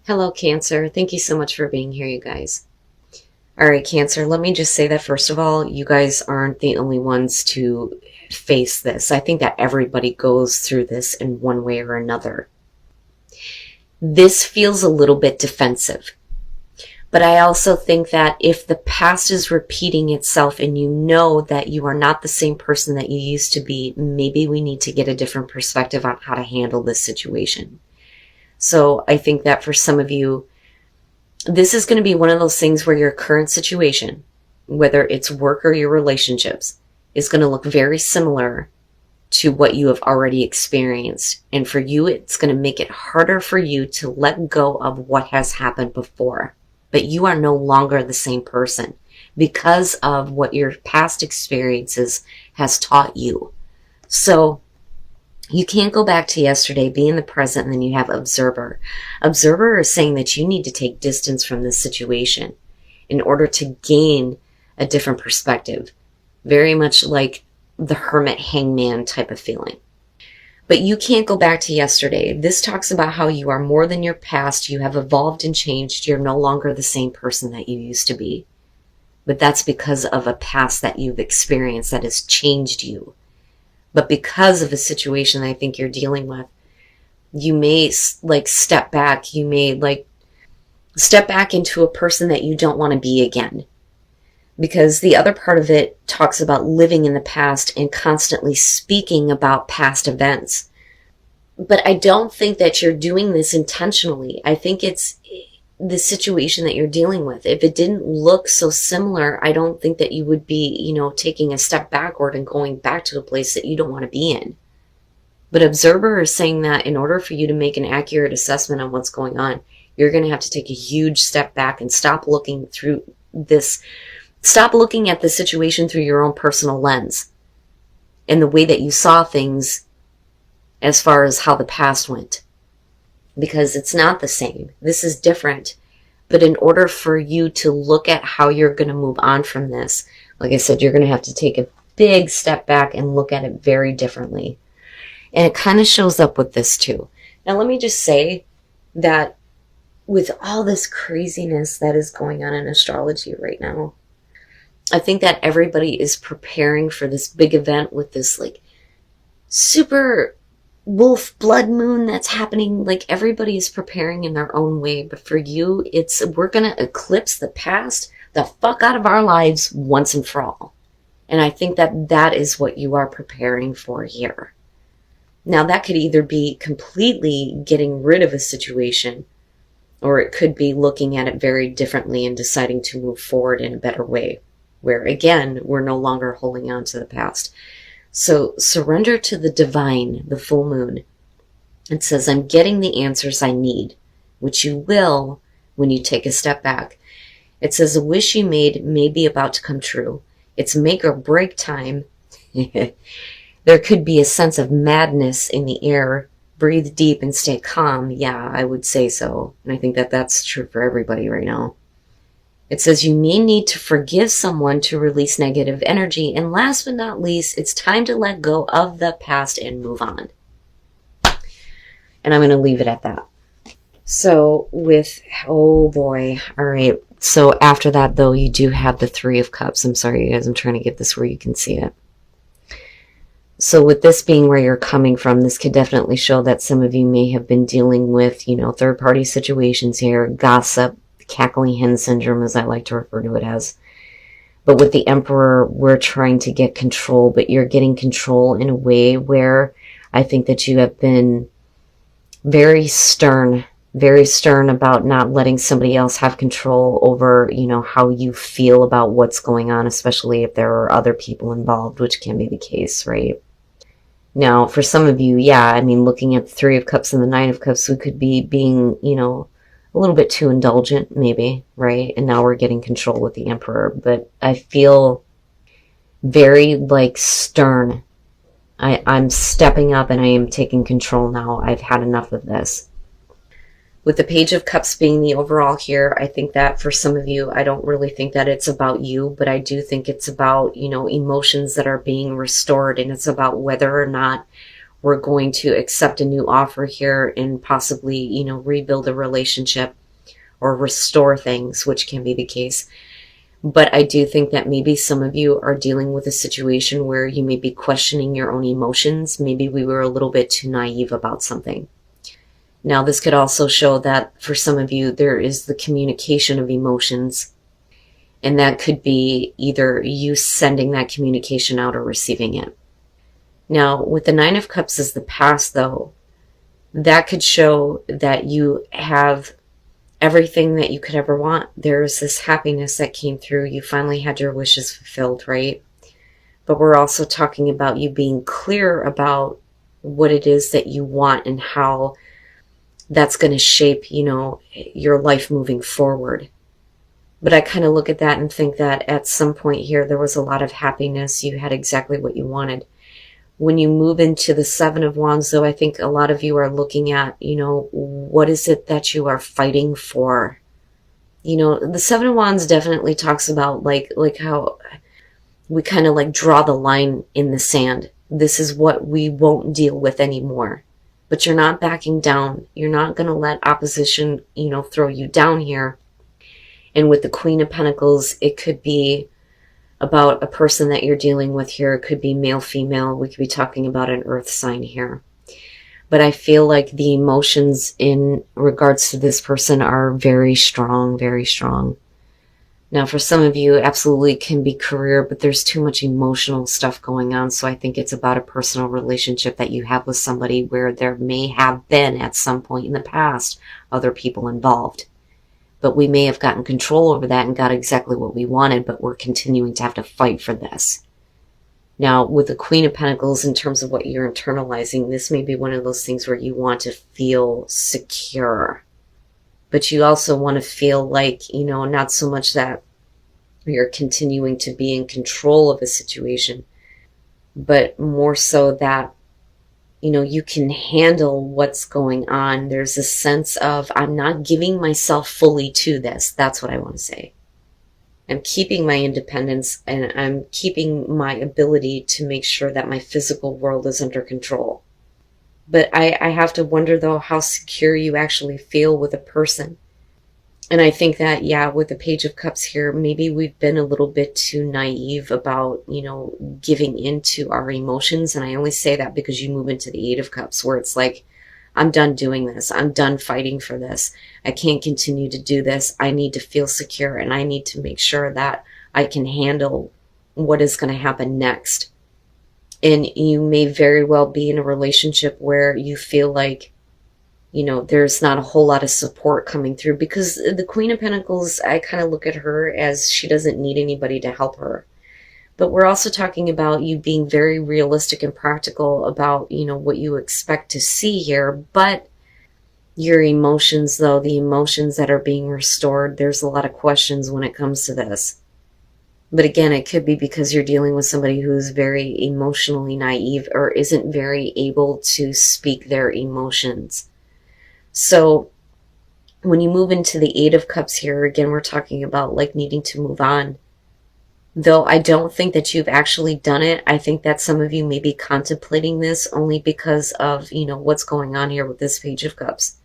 Hello, Cancer. Thank you so much for being here, you guys. All right, Cancer, let me just say that first of all, you guys aren't the only ones to face this. I think that everybody goes through this in one way or another. This feels a little bit defensive. But I also think that if the past is repeating itself and you know that you are not the same person that you used to be, maybe we need to get a different perspective on how to handle this situation. So I think that for some of you, this is going to be one of those things where your current situation, whether it's work or your relationships, is going to look very similar to what you have already experienced. And for you, it's going to make it harder for you to let go of what has happened before. But you are no longer the same person because of what your past experiences has taught you. So you can't go back to yesterday, be in the present, and then you have observer. Observer is saying that you need to take distance from this situation in order to gain a different perspective. Very much like the hermit hangman type of feeling. But you can't go back to yesterday. This talks about how you are more than your past. You have evolved and changed. You're no longer the same person that you used to be. But that's because of a past that you've experienced that has changed you. But because of a situation that I think you're dealing with, you may step back. You may step back into a person that you don't want to be again. Because the other part of it talks about living in the past and constantly speaking about past events. But I don't think that you're doing this intentionally. I think it's the situation that you're dealing with. If it didn't look so similar, I don't think that you would be, taking a step backward and going back to a place that you don't want to be in. But Observer is saying that in order for you to make an accurate assessment on what's going on, you're going to have to take a huge step back and stop looking at the situation through your own personal lens and the way that you saw things as far as how the past went. Because it's not the same. This is different. But in order for you to look at how you're going to move on from this, like I said, you're going to have to take a big step back and look at it very differently. And it kind of shows up with this too. Now let me just say that with all this craziness that is going on in astrology right now, I think that everybody is preparing for this big event with this super wolf blood moon that's happening. Everybody is preparing in their own way. But for you, we're going to eclipse the past the fuck out of our lives once and for all. And I think that is what you are preparing for here. Now that could either be completely getting rid of a situation, or it could be looking at it very differently and deciding to move forward in a better way, where again, we're no longer holding on to the past. So surrender to the divine, the full moon. It says, I'm getting the answers I need, which you will when you take a step back. It says, a wish you made may be about to come true. It's make or break time. There could be a sense of madness in the air. Breathe deep and stay calm. Yeah, I would say so. And I think that that's true for everybody right now. It says you may need to forgive someone to release negative energy. And last but not least, it's time to let go of the past and move on. And I'm going to leave it at that. So oh boy. All right. So after that, though, you do have the Three of Cups. I'm sorry, you guys. I'm trying to get this where you can see it. So with this being where you're coming from, this could definitely show that some of you may have been dealing with, third-party situations here, gossip, cackling hen syndrome, as I like to refer to it as. But with the Emperor, we're trying to get control, but you're getting control in a way where I think that you have been very stern about not letting somebody else have control over, how you feel about what's going on, especially if there are other people involved, which can be the case, right? Now, for some of you, looking at the Three of Cups and the Nine of Cups, we could be being, a little bit too indulgent, maybe, right? And now we're getting control with the Emperor. But I feel very, stern. I'm stepping up and I am taking control now. I've had enough of this. With the Page of Cups being the overall here, I think that for some of you, I don't really think that it's about you, but I do think it's about, emotions that are being restored, and it's about whether or not we're going to accept a new offer here and possibly, rebuild a relationship or restore things, which can be the case. But I do think that maybe some of you are dealing with a situation where you may be questioning your own emotions. Maybe we were a little bit too naive about something. Now, this could also show that for some of you, there is the communication of emotions. And that could be either you sending that communication out or receiving it. Now, with the Nine of Cups as the past, though, that could show that you have everything that you could ever want. There's this happiness that came through. You finally had your wishes fulfilled, right? But we're also talking about you being clear about what it is that you want and how that's going to shape, your life moving forward. But I kind of look at that and think that at some point here, there was a lot of happiness. You had exactly what you wanted. When you move into the Seven of Wands, though, I think a lot of you are looking at, what is it that you are fighting for? The Seven of Wands definitely talks about like how we kind of like draw the line in the sand. This is what we won't deal with anymore. But you're not backing down. You're not going to let opposition, throw you down here. And with the Queen of Pentacles, it could be about a person that you're dealing with here. It could be male, female. We could be talking about an earth sign here. But I feel like the emotions in regards to this person are very strong, very strong. Now, for some of you, absolutely can be career, but there's too much emotional stuff going on. So I think it's about a personal relationship that you have with somebody where there may have been at some point in the past other people involved. But we may have gotten control over that and got exactly what we wanted, but we're continuing to have to fight for this. Now, with the Queen of Pentacles, in terms of what you're internalizing, this may be one of those things where you want to feel secure. But you also want to feel like, not so much that you're continuing to be in control of a situation, but more so that you can handle what's going on. There's a sense of, I'm not giving myself fully to this. That's what I want to say. I'm keeping my independence and I'm keeping my ability to make sure that my physical world is under control. But I have to wonder, though, how secure you actually feel with a person. And I think that, yeah, with the Page of Cups here, maybe we've been a little bit too naive about, giving into our emotions. And I only say that because you move into the Eight of Cups, where it's like, I'm done doing this. I'm done fighting for this. I can't continue to do this. I need to feel secure and I need to make sure that I can handle what is going to happen next. And you may very well be in a relationship where you feel like, there's not a whole lot of support coming through, because the Queen of Pentacles, I kind of look at her as she doesn't need anybody to help her. But we're also talking about you being very realistic and practical about, what you expect to see here. But your emotions, though, the emotions that are being restored, there's a lot of questions when it comes to this. But again, it could be because you're dealing with somebody who's very emotionally naive or isn't very able to speak their emotions. So when you move into the Eight of Cups here, again, we're talking about like needing to move on. Though I don't think that you've actually done it. I think that some of you may be contemplating this only because of, what's going on here with this Page of Cups.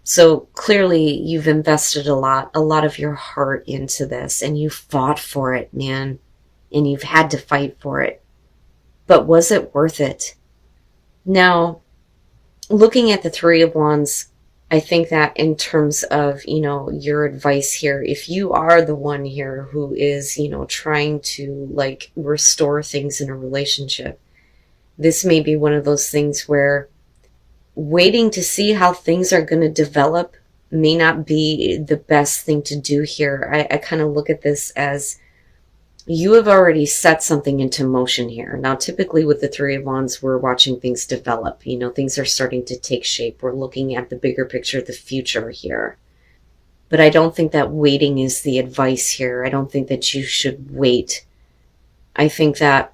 So clearly you've invested a lot of your heart into this, and you fought for it, man. And you've had to fight for it. But was it worth it? Now, looking at the Three of Wands, I think that in terms of, your advice here, if you are the one here who is, trying to like restore things in a relationship, this may be one of those things where waiting to see how things are going to develop may not be the best thing to do here. I kind of look at this as you have already set something into motion here. Now, typically with the Three of Wands, we're watching things develop. Things are starting to take shape. We're looking at the bigger picture, the future here. But I don't think that waiting is the advice here. I don't think that you should wait. I think that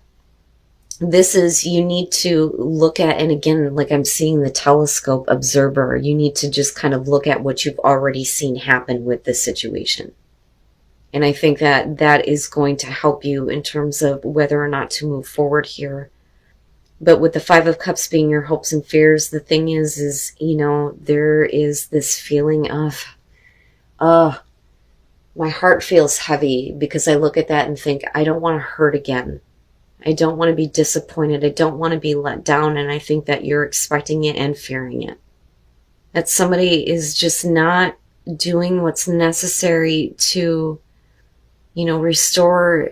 this is, you need to look at, and again, like I'm seeing the telescope observer, you need to just kind of look at what you've already seen happen with this situation. And I think that that is going to help you in terms of whether or not to move forward here. But with the Five of Cups being your hopes and fears, the thing is, there is this feeling of, my heart feels heavy because I look at that and think, I don't want to hurt again. I don't want to be disappointed. I don't want to be let down. And I think that you're expecting it and fearing it. That somebody is just not doing what's necessary to, restore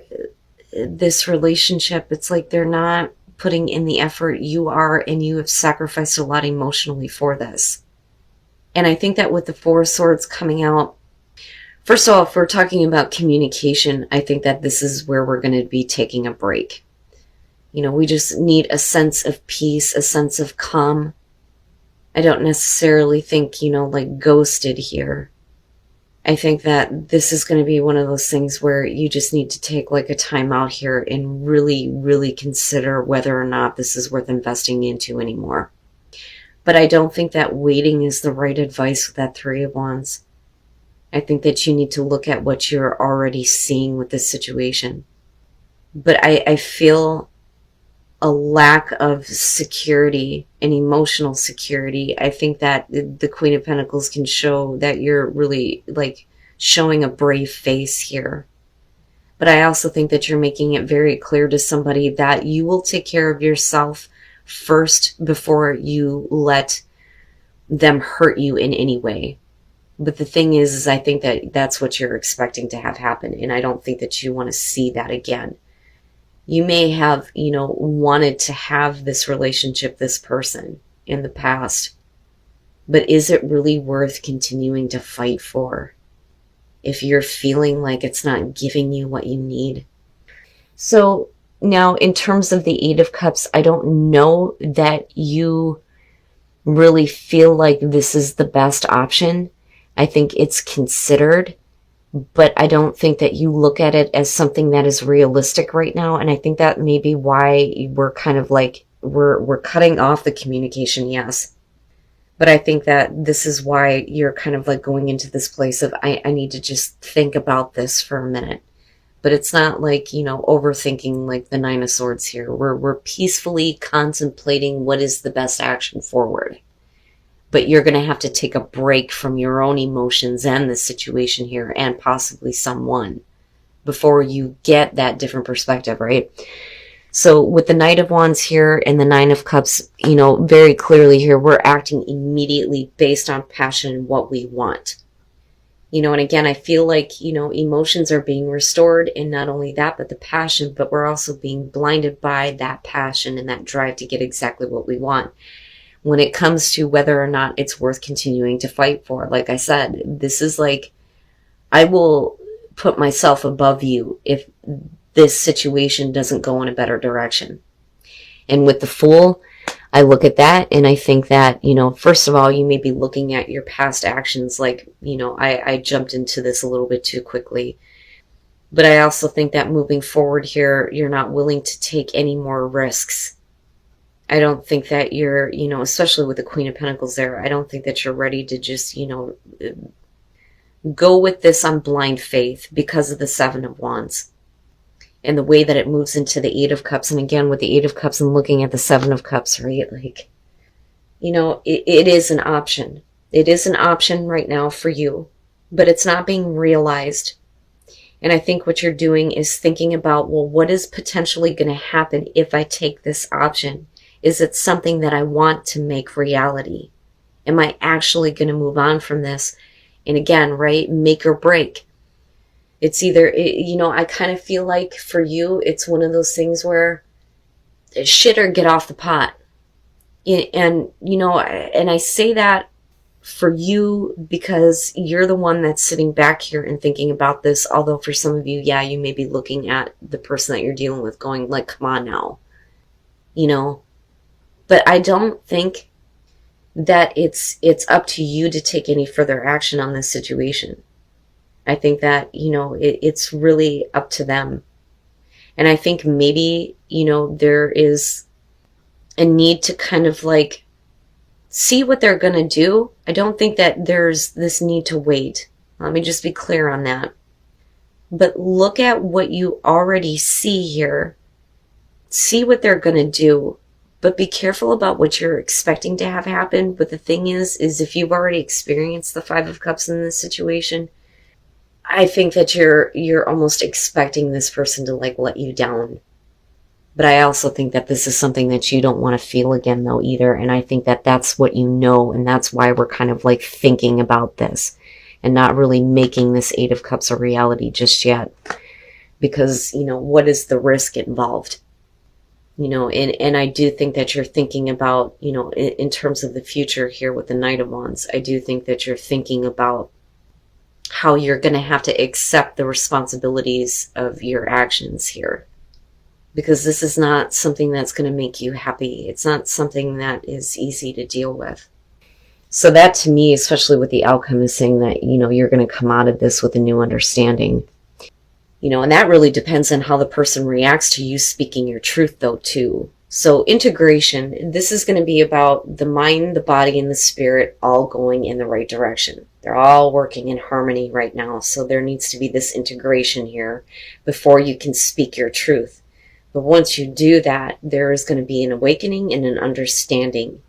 this relationship. It's like they're not putting in the effort. You are, and you have sacrificed a lot emotionally for this. And I think that with the Four of Swords coming out, first of all, if we're talking about communication, I think that this is where we're going to be taking a break. We just need a sense of peace, a sense of calm. I don't necessarily think, like ghosted here. I think that this is going to be one of those things where you just need to take like a time out here and really, really consider whether or not this is worth investing into anymore. But I don't think that waiting is the right advice with that Three of Wands. I think that you need to look at what you're already seeing with this situation. But I feel a lack of security and emotional security. I think that the Queen of Pentacles can show that you're really like showing a brave face here. But I also think that you're making it very clear to somebody that you will take care of yourself first before you let them hurt you in any way. But the thing is I think that that's what you're expecting to have happen. And I don't think that you want to see that again. You may have, wanted to have this relationship, this person in the past, but is it really worth continuing to fight for if you're feeling like it's not giving you what you need? So now in terms of the Eight of Cups, I don't know that you really feel like this is the best option. I think it's considered, but I don't think that you look at it as something that is realistic right now. And I think that may be why we're kind of like, we're cutting off the communication, yes. But I think that this is why you're kind of like going into this place of, I need to just think about this for a minute. But it's not like, overthinking like the Nine of Swords here. We're peacefully contemplating what is the best action forward. But you're going to have to take a break from your own emotions and the situation here and possibly someone before you get that different perspective, right? So with the Knight of Wands here and the Nine of Cups, very clearly here, we're acting immediately based on passion and what we want. And again, I feel like, emotions are being restored, and not only that, but the passion, but we're also being blinded by that passion and that drive to get exactly what we want. When it comes to whether or not it's worth continuing to fight for, like I said, this is like, I will put myself above you if this situation doesn't go in a better direction. And with the Fool, I look at that and I think that, first of all, you may be looking at your past actions like, I jumped into this a little bit too quickly. But I also think that moving forward here, you're not willing to take any more risks. I don't think that you're, especially with the Queen of Pentacles there, I don't think that you're ready to just, go with this on blind faith because of the Seven of Wands and the way that it moves into the Eight of Cups. And again, with the Eight of Cups and looking at the Seven of Cups, right? Like, it is an option. It is an option right now for you, but it's not being realized. And I think what you're doing is thinking about, well, what is potentially going to happen if I take this option? Is it something that I want to make reality? Am I actually going to move on from this? And again, right, make or break. It's either, I kind of feel like for you, it's one of those things where shit or get off the pot. And I say that for you because you're the one that's sitting back here and thinking about this. Although for some of you, yeah, you may be looking at the person that you're dealing with going like, come on now, But I don't think that it's up to you to take any further action on this situation. I think that, it's really up to them. And I think maybe, there is a need to kind of like see what they're going to do. I don't think that there's this need to wait. Let me just be clear on that. But look at what you already see here. See what they're going to do. But be careful about what you're expecting to have happen. But the thing is if you've already experienced the Five of Cups in this situation, I think that you're almost expecting this person to like let you down. But I also think that this is something that you don't want to feel again though either. And I think that that's what you know, and that's why we're kind of like thinking about this and not really making this Eight of Cups a reality just yet. Because, what is the risk involved? And I do think that you're thinking about, in terms of the future here with the Knight of Wands, I do think that you're thinking about how you're going to have to accept the responsibilities of your actions here. Because this is not something that's going to make you happy. It's not something that is easy to deal with. So that to me, especially with the outcome, is saying that, you're going to come out of this with a new understanding. And that really depends on how the person reacts to you speaking your truth though too. So integration, this is going to be about the mind, the body, and the spirit all going in the right direction. They're all working in harmony right now. So there needs to be this integration here before you can speak your truth. But once you do that, there is going to be an awakening and an understanding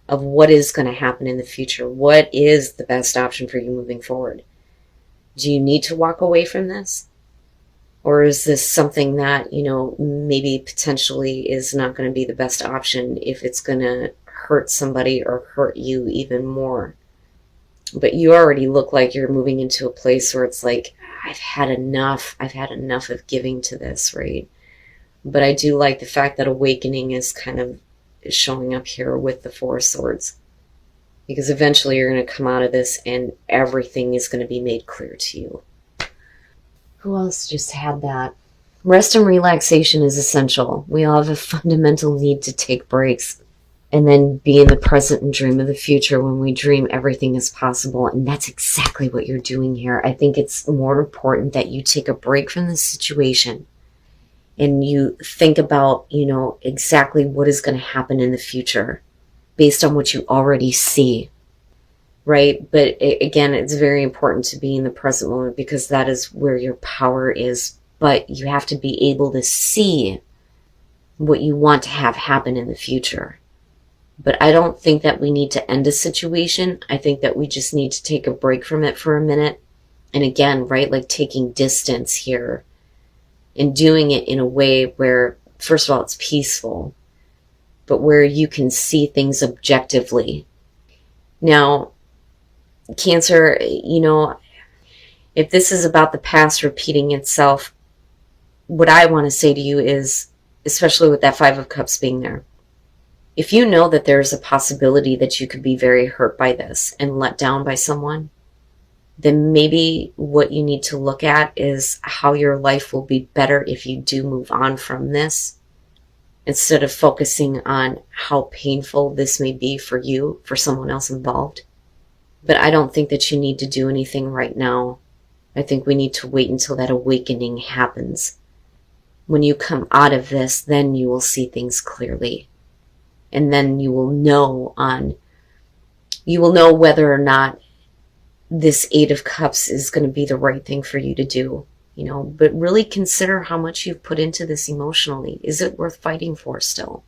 of what is going to happen in the future. What is the best option for you moving forward? Do you need to walk away from this? Or is this something that, maybe potentially is not going to be the best option if it's going to hurt somebody or hurt you even more? But you already look like you're moving into a place where it's like, I've had enough. I've had enough of giving to this, right? But I do like the fact that awakening is kind of showing up here with the Four of Swords. Because eventually you're going to come out of this and everything is going to be made clear to you. Who else just had that? Rest and relaxation is essential. We all have a fundamental need to take breaks and then be in the present and dream of the future. When we dream, everything is possible. And that's exactly what you're doing here. I think it's more important that you take a break from this situation and you think about, exactly what is going to happen in the future based on what you already see. Right? But again, it's very important to be in the present moment because that is where your power is. But you have to be able to see what you want to have happen in the future. But I don't think that we need to end a situation. I think that we just need to take a break from it for a minute. And again, right, like taking distance here and doing it in a way where, first of all, it's peaceful, but where you can see things objectively. Now, Cancer, if this is about the past repeating itself, what I want to say to you is, especially with that Five of Cups being there, if you know that there's a possibility that you could be very hurt by this and let down by someone, then maybe what you need to look at is how your life will be better if you do move on from this, instead of focusing on how painful this may be for you, for someone else involved. But I don't think that you need to do anything right now. I think we need to wait until that awakening happens. When you come out of this, then you will see things clearly. And then you will know whether or not this Eight of Cups is going to be the right thing for you to do. But really consider how much you've put into this emotionally. Is it worth fighting for still?